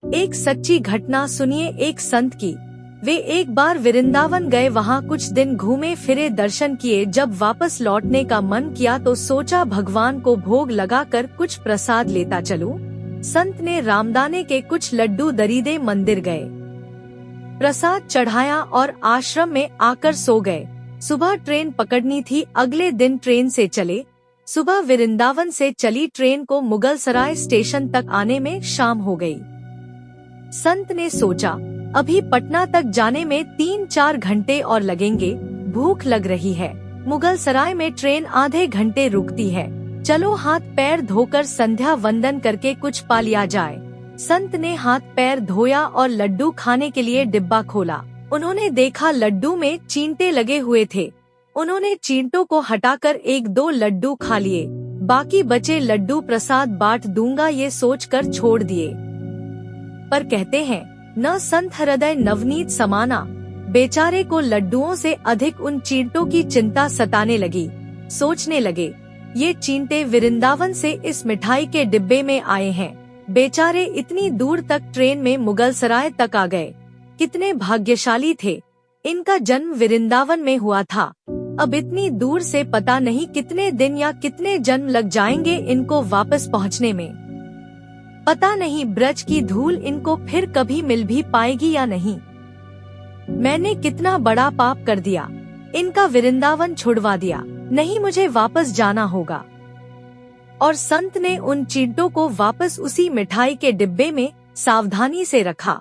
एक सच्ची घटना सुनिए एक संत की। वे एक बार वृंदावन गए, वहाँ कुछ दिन घूमे फिरे, दर्शन किए। जब वापस लौटने का मन किया तो सोचा भगवान को भोग लगाकर कुछ प्रसाद लेता चलूं। संत ने रामदाने के कुछ लड्डू दरीदे मंदिर गए, प्रसाद चढ़ाया और आश्रम में आकर सो गए। सुबह ट्रेन पकड़नी थी, अगले दिन ट्रेन से चले। सुबह वृंदावन से चली ट्रेन को मुगलसराय स्टेशन तक आने में शाम हो गई। संत ने सोचा अभी पटना तक जाने में 3-4 घंटे और लगेंगे, भूख लग रही है। मुगलसराय में ट्रेन आधे घंटे रुकती है, चलो हाथ पैर धोकर संध्या वंदन करके कुछ पा लिया जाए। संत ने हाथ पैर धोया और लड्डू खाने के लिए डिब्बा खोला। उन्होंने देखा लड्डू में चींटे लगे हुए थे। उन्होंने चींटों को हटाकर 1-2 लड्डू खा लिए, बाकी बचे लड्डू प्रसाद बांट दूंगा ये सोचकर छोड़ दिए। पर कहते हैं न संत हृदय नवनीत समाना। बेचारे को लड्डुओं से अधिक उन चींटों की चिंता सताने लगी। सोचने लगे ये चींटे वृंदावन से इस मिठाई के डिब्बे में आए हैं। बेचारे इतनी दूर तक ट्रेन में मुगलसराय तक आ गए, कितने भाग्यशाली थे। इनका जन्म वृंदावन में हुआ था। अब इतनी दूर से पता नहीं कितने दिन या कितने जन्म लग जाएंगे इनको वापस पहुंचने में। पता नहीं ब्रज की धूल इनको फिर कभी मिल भी पाएगी या नहीं। मैंने कितना बड़ा पाप कर दिया, इनका वृंदावन छुड़वा दिया। नहीं, मुझे वापस जाना होगा। और संत ने उन चींटों को वापस उसी मिठाई के डिब्बे में सावधानी से रखा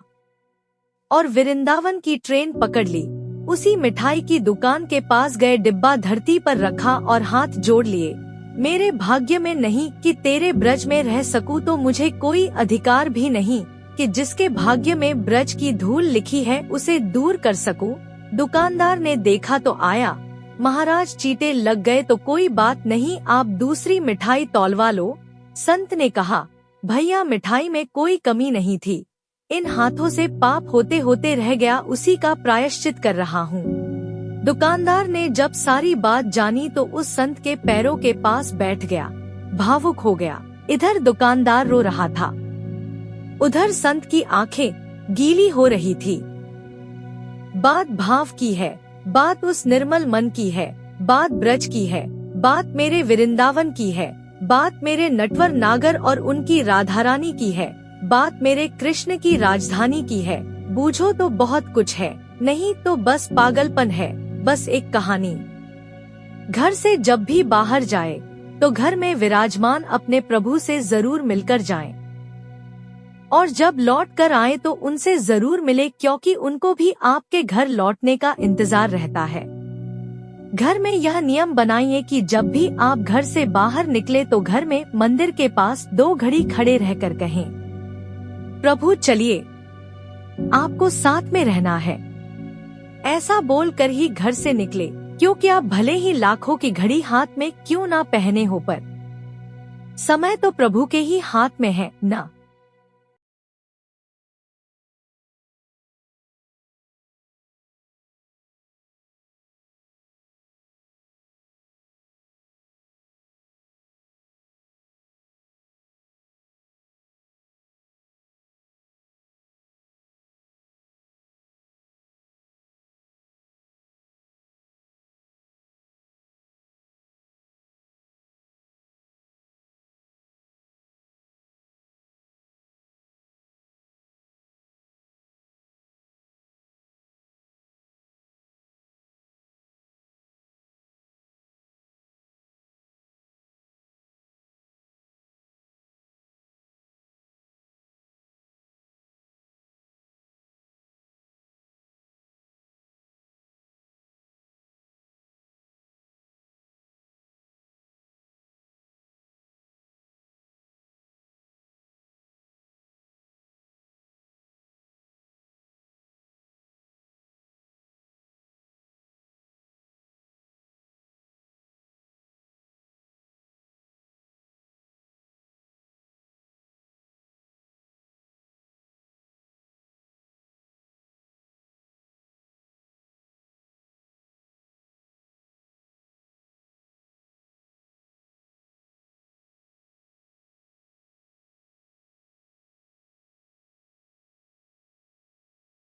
और वृंदावन की ट्रेन पकड़ ली। उसी मिठाई की दुकान के पास गए, डिब्बा धरती पर रखा और हाथ जोड़ लिए। मेरे भाग्य में नहीं कि तेरे ब्रज में रह सकूं, तो मुझे कोई अधिकार भी नहीं कि जिसके भाग्य में ब्रज की धूल लिखी है उसे दूर कर सकूं। दुकानदार ने देखा तो आया, महाराज चींटे लग गए तो कोई बात नहीं, आप दूसरी मिठाई तौलवा लो। संत ने कहा भैया मिठाई में कोई कमी नहीं थी, इन हाथों से पाप होते होते रह गया, उसी का प्रायश्चित कर रहा हूँ। दुकानदार ने जब सारी बात जानी तो उस संत के पैरों के पास बैठ गया, भावुक हो गया। इधर दुकानदार रो रहा था, उधर संत की आंखें गीली हो रही थी। बात भाव की है, बात उस निर्मल मन की है, बात ब्रज की है, बात मेरे वृंदावन की है, बात मेरे नटवर नागर और उनकी राधारानी की है, बात मेरे कृष्ण की राजधानी की है। बूझो तो बहुत कुछ है, नहीं तो बस पागलपन है, बस एक कहानी। घर से जब भी बाहर जाए तो घर में विराजमान अपने प्रभु से जरूर मिलकर जाएं। और जब लौट कर आए तो उनसे जरूर मिले, क्योंकि उनको भी आपके घर लौटने का इंतजार रहता है। घर में यह नियम बनाइए कि जब भी आप घर से बाहर निकले तो घर में मंदिर के पास 2 घड़ी खड़े रहकर कहें, प्रभु चलिए, आपको साथ में रहना है। ऐसा बोलकर ही घर से निकले, क्योंकि आप भले ही लाखों की घड़ी हाथ में क्यों ना पहने हो, पर समय तो प्रभु के ही हाथ में है ना।